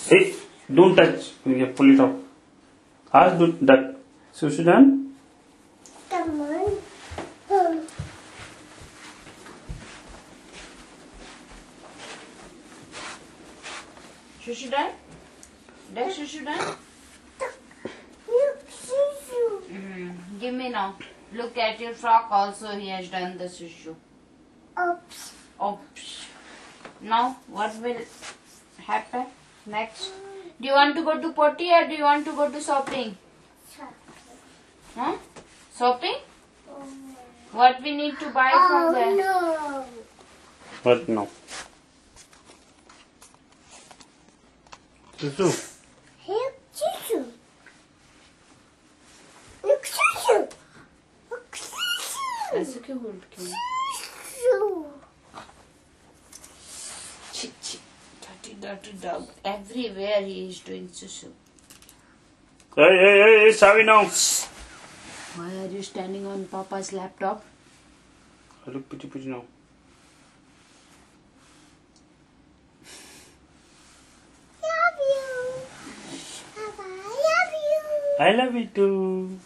Hey, don't touch. You pull it off. Ask that. Sushi done? Come on. Shushu done? Done shushu done? Give me now. Look at your frock also. He has done the shushu. Oops. Oops. Now what will happen next? Do you want to go to potty or do you want to go to shopping? Huh? Shopping? What we need to buy from there? No. What no? Susu. Here, tissue. Look, tissue. Look, tissue. ऐसे क्यों hold किया? Tissue. Chi chi. Dirty dog. Everywhere he is doing shushu. Hey, Savi now. Why are you standing on Papa's laptop? Look, pity now. Love you. Papa, I love you. I love you too.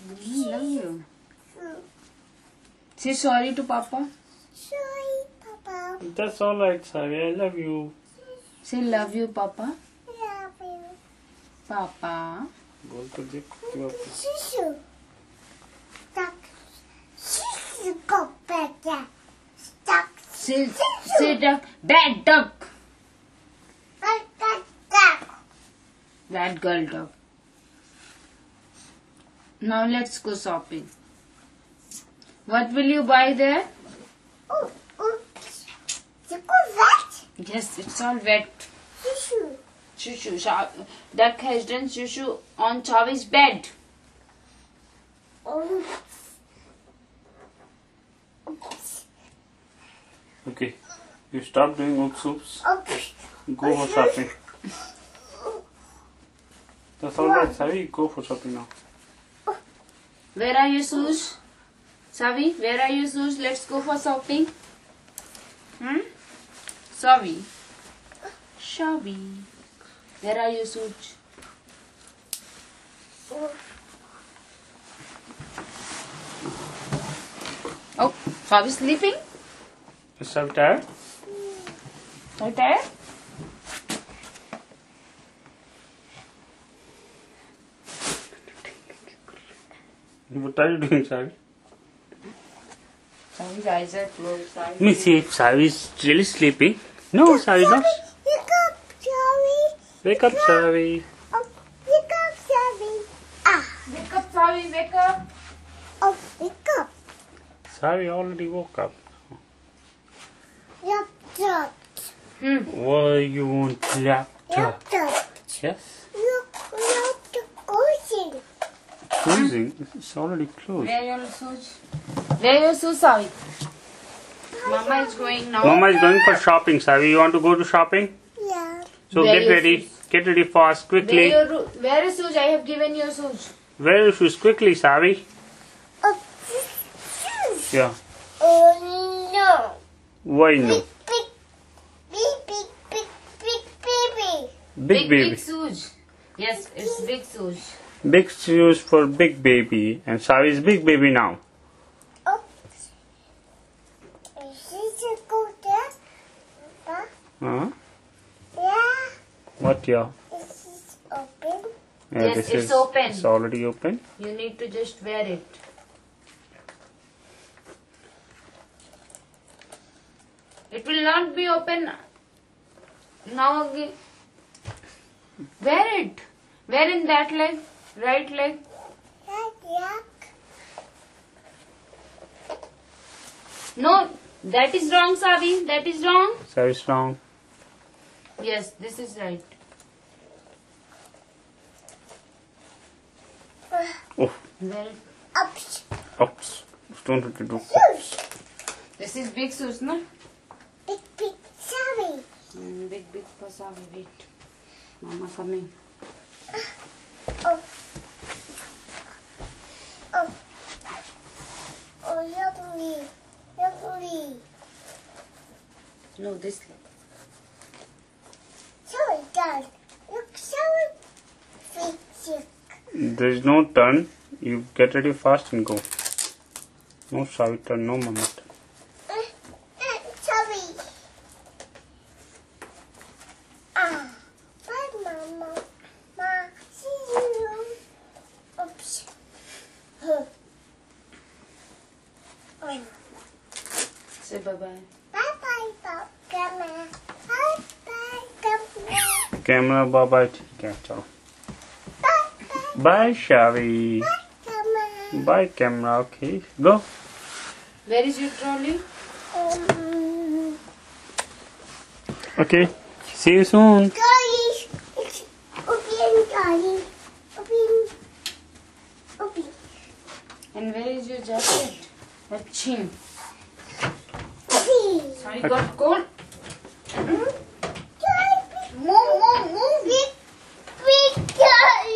I love you. Say sorry to Papa. Sorry, Papa. That's all right, Savi. I love you. Say love you, Papa. Love you. Papa. बोल तो देख Tissue. Stuck. Tissue, go back there. Stuck. Say duck. Bad duck. Duck. Bad girl dog. Now let's go shopping. What will you buy there? Oh. You go wet. Yes, it's all wet. Tissue. Shushu. Duck has done shushu on Chavi's bed. Oh. Okay, you stop doing oops. Oops. Go for shopping. That's all right, Savi. Go for shopping now. Where are your shoes? Savi, where are your shoes? Let's go for shopping. Savi. Where are your shoes? Oh, Savi sleeping? Is Savi tired? Are you tired? What are you doing, Savi? Savi's eyes are closed. Let me see if Savi is really sleeping. No, Savi is not. Wake up, Savi. Wake up, Savi. Oh, wake up, Savi. Wake up, Savi, wake up. Oh, wake up. Savi already woke up. Laptop. Why you want laptop? Laptop. Yes. Look, the ocean. Closing. It's already closed. Where are your shoes? Where are your shoes, Savi? Mama is going now. Mama is going for shopping, Savi. You want to go to shopping? Yeah. So Where get your ready. shoes? Get ready fast, quickly. Where is shoes? I have given you shoes. Wear your shoes quickly, Savi. Oh, shoes. Yeah. Oh, no. Why no? Big Big baby. Big shoes. Yes, it's big shoes. Big shoes for big baby. And Savi is big baby now. Oh. Is this a go there? Papa? Huh? Yeah. What, yeah? Is this open? Yeah, Yes, this it's is, open. It's already open. You need to just wear it. It will not be open now again. Wear it. Wear in that leg, right leg. Yeah. No, that is wrong, Savi. That is wrong. Savi is strong. Yes, this is right. Oh, Wear it. Oops. oops. Don't have to do. Shoes. This is big shoes, no? Big, sorry. Big for Savi. Wait. Mama coming. Oh. Oh. Oh, lovely. Lovely. No, this leg. Sorry, Dad. There is no turn. You get ready fast and go. No Savi turn, no mama turn. Sorry. Bye, Mama. Ma, see you. Oops. Say bye-bye. Bye-bye, camera. Bye-bye, camera. Camera bye bye. ठीक है चलो. Bye-bye, Bye Shavi. camera. Bye camera. Okay, go. Where is your trolley? Okay. See you soon. Guys, open, guys. Open. Open. And where is your jacket? Achim. Open. Sorry, got cold. Move. Big toy.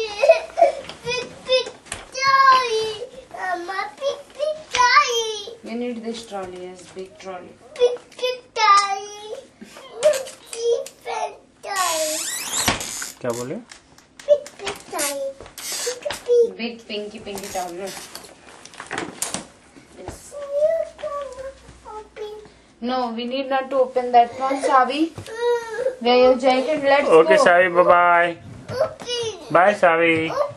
Big toy. Mama, big toy. You need this trolley, yes, big trolley. Big toy. Big toy. क्या बोले? Big toy. Big pinky towel. Yes. You can open. No, we need not to open that one, Savi. Wear your jacket. Let's Okay go. Shavi, bye bye. Open. Bye Shavi. Open.